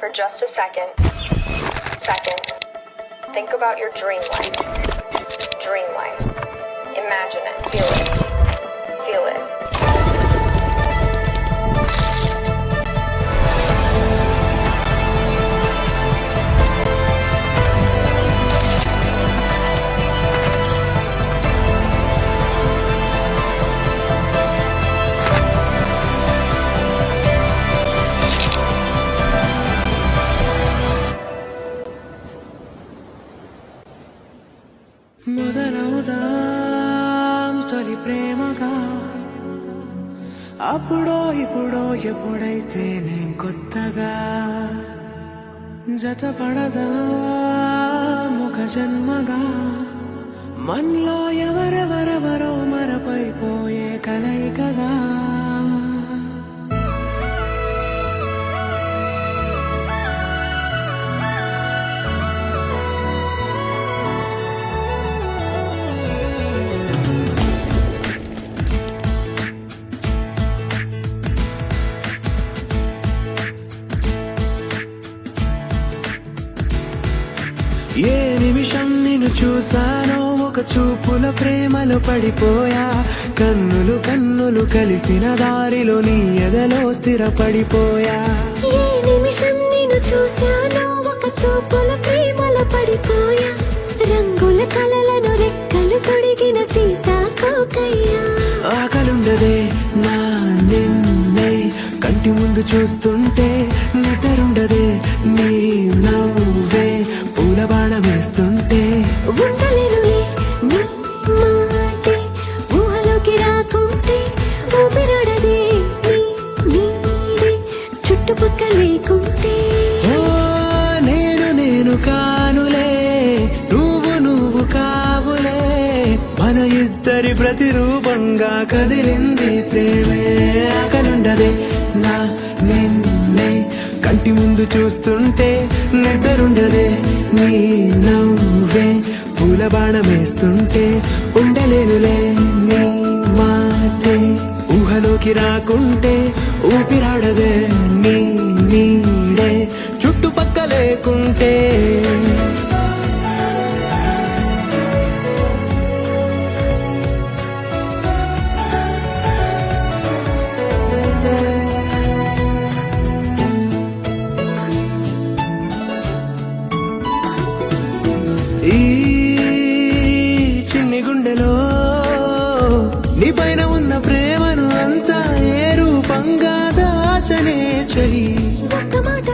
for just a second. Think about your dream life. Dream life. Imagine it. Feel it. Feel it. మొదలవుదాం తొలి ప్రేమగా అప్పుడో ఇప్పుడో ఎప్పుడైతే నేను కొత్తగా జతపడదా ముఖ జన్మగా మనలో ఎవరెవరెవరో మరపైపోయే కలయికగా ఏ నిమిషం నిన్ను చూసానో ఒక చూపుల ప్రేమలో పడిపోయా కన్నులు కన్నులు కలిసిన దారిలో నీ ఎదలో స్థిరపడిపోయా ఏ నిమిషం నిన్ను చూసానో ఒక చూపుల ప్రేమలో పడిపోయా రంగుల కలలను రెక్కలు తొడిగిన సీతాకోకయ్యా ఆకలుండదే నా నిన్నే కంటి ముందు చూస్తుంటే నిద్రుండదే నీ నవ్వే పూల బాణం వేస్తుంటే ఉండలేనులే నీ మాటే ఊహలోకి రాకుంటే ఊపిరాడదే నీ నీడే చుట్టుపక్క లేకుంటే ఓ నేను కానులే నువ్వు కావులే మన ఇద్దరి ప్రతిరూపంగా కదిలింది ప్రేమే ఆకలుండదే నా నిన్నే కంటి ముందు చూస్తుంటే నిద్రుండదే నీ నవ్వే పూల బాణం వేస్తుంటే ఉండలేనులే నీ మాటే ఊహలోకి రాకుంటే ఊపిరాడదే నీ నీడే చుట్టుపక్క లేకుంటే ఈ చిన్ని గుండెలో నీ పైన ఉన్న ప్రేమను అంతా ఏ రూపంగా దాచనే చలి ఒక్క మాట